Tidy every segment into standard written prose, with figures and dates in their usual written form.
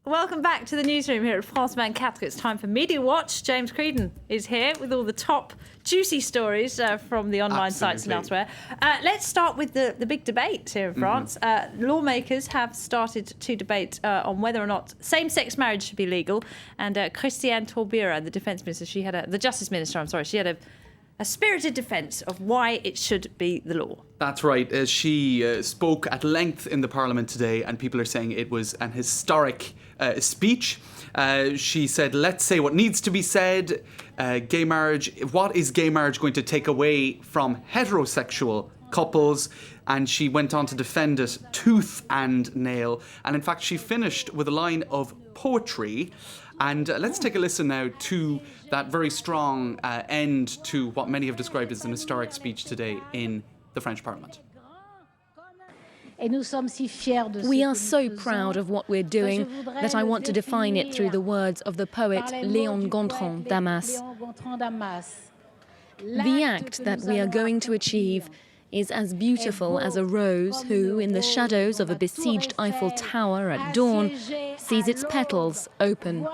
Welcome back to the newsroom here at France 24. It's time for Media Watch. James Creedon is here with all the top juicy stories from the online sites and elsewhere. Let's start with the big debate here in France. Lawmakers have started to debate on whether or not same-sex marriage should be legal. And Christiane Taubira, the defence minister, the justice minister, she had a spirited defence of why it should be the law. That's right. She spoke at length in the Parliament today, and people are saying it was an historic speech. She said, let's say what needs to be said. Gay marriage, what is gay marriage going to take away from heterosexual couples? And she went on to defend it tooth and nail. And in fact, she finished with a line of poetry. And let's take a listen now to that very strong end to what many have described as an historic speech today in the French Parliament. We are so proud of what we're doing that I want to define it through the words of the poet Léon Gontran Damas. The act that we are going to achieve is as beautiful as a rose who, in the shadows of a besieged Eiffel Tower at dawn, sees its petals open.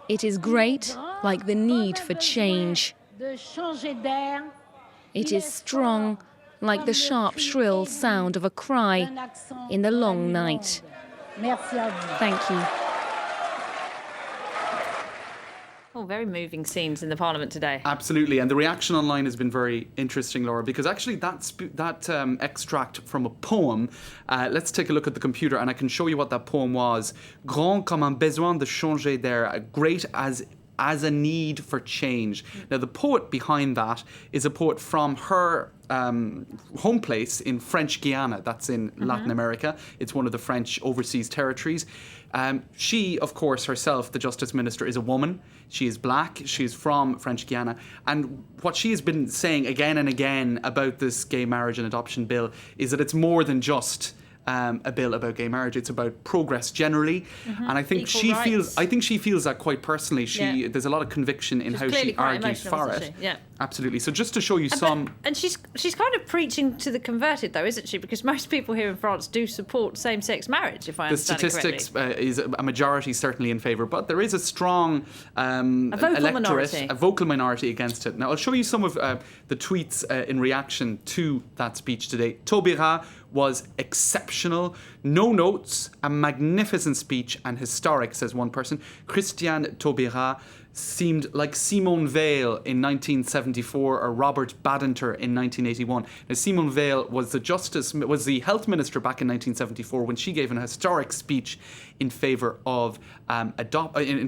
It is great, like the need for change. It is strong, like the sharp, shrill sound of a cry in the long night. Thank you. Oh, very moving scenes in the Parliament today. Absolutely, and the reaction online has been very interesting, Laura, because actually that extract from a poem, let's take a look at the computer and I can show you what that poem was. Grand comme un besoin de changer d'air, great as a need for change. Now, the poet behind that is a poet from her home place in French Guiana. That's in Latin America. It's one of the French overseas territories. She, of course, herself, the Justice Minister, is a woman. She is black. She's from French Guiana. And what she has been saying again and again about this gay marriage and adoption bill is that it's more than just a bill about gay marriage. It's about progress generally, and I think she feels that quite personally. There's a lot of conviction in how she argued for it. Yeah, absolutely. So just to show you some, and she's kind of preaching to the converted, though, isn't she? Because most people here in France do support same-sex marriage. If I understand the statistics is a majority certainly in favour, but there is a strong a vocal minority against it. Now I'll show you some of the tweets in reaction to that speech today. Taubira was exceptional, no notes, a magnificent speech and historic, says one person. Christiane Taubira seemed like Simone Veil in 1974 or Robert Badinter in 1981. Now, Simone Veil was the health minister back in 1974 when she gave an historic speech in favour of abortion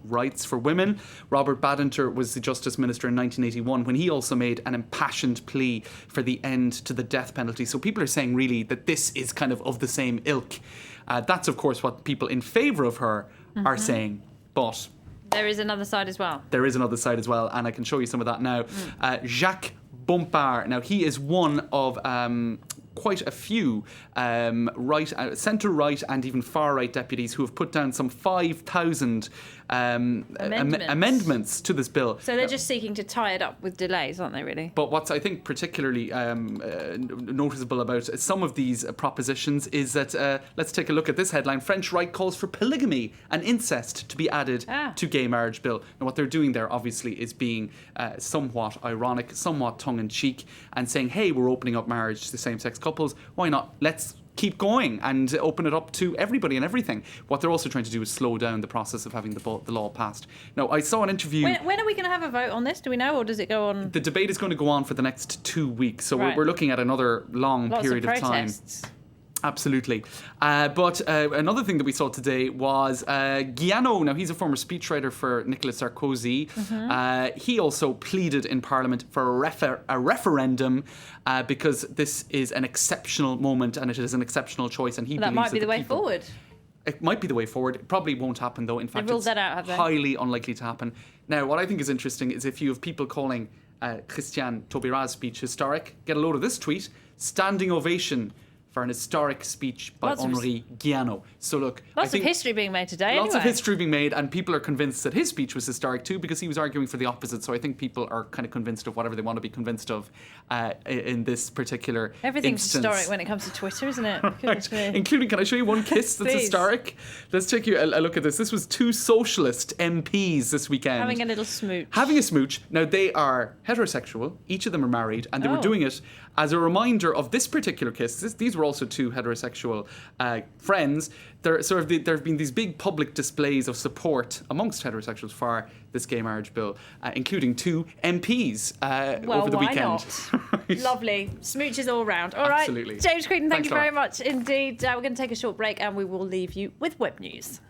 rights for women. Robert Badinter was the justice minister in 1981 when he also made an impassioned plea for the end to the death penalty. So people are saying really that this is kind of the same ilk. That's of course what people in favour of her are saying. But there is another side as well. There is another side as well, and I can show you some of that now. Jacques Bompard. Now, he is one of quite a few centre-right and even far-right deputies who have put down some 5,000 amendments to this bill. So they're just seeking to tie it up with delays, aren't they, really? But what's, I think, particularly noticeable about some of these propositions is that, let's take a look at this headline. French right calls for polygamy and incest to be added to gay marriage bill. Now, what they're doing there, obviously, is being somewhat ironic, somewhat tongue-in-cheek, and saying, hey, we're opening up marriage to same-sex couples. Why not? Let's keep going and open it up to everybody and everything. What they're also trying to do is slow down the process of having the law passed. Now, I saw an interview. When are we going to have a vote on this? Do we know, or does it go on? The debate is going to go on for the next 2 weeks, so we're looking at another long period of time. Absolutely. But another thing that we saw today was Guiano. Now, he's a former speechwriter for Nicolas Sarkozy. He also pleaded in Parliament for a referendum because this is an exceptional moment and it is an exceptional choice. And he believes that might be the way forward. It might be the way forward. It probably won't happen, though. In fact, ruled that out, have they? Highly unlikely to happen. Now, what I think is interesting is if you have people calling Christiane Taubira's speech historic, get a load of this tweet. Standing ovation for an historic speech by Lots of- Henri Guiano. So look, I Lots of think history being made today. lots of anyway. history being made, and people are convinced that his speech was historic too because he was arguing for the opposite. So I think people are kind of convinced of whatever they want to be convinced of in this particular Everything's instance. historic when it comes to Twitter, isn't it? Goodness me. Including, can I show you one kiss that's Please. historic? Let's take you a look at this. This was 2 socialist MPs this weekend. Having a little smooch. Having a smooch. Now, they are heterosexual. Each of them are married, and they were Oh. doing it as a reminder of this particular kiss. These were also 2 heterosexual friends. There have been these big public displays of support amongst heterosexuals for this gay marriage bill, including 2 MPs Well, over the why weekend. not? Lovely. Smooches all round. All right. Absolutely. James Creedon, thank Thanks, you very Laura. much indeed. We're going to take a short break and we will leave you with web news.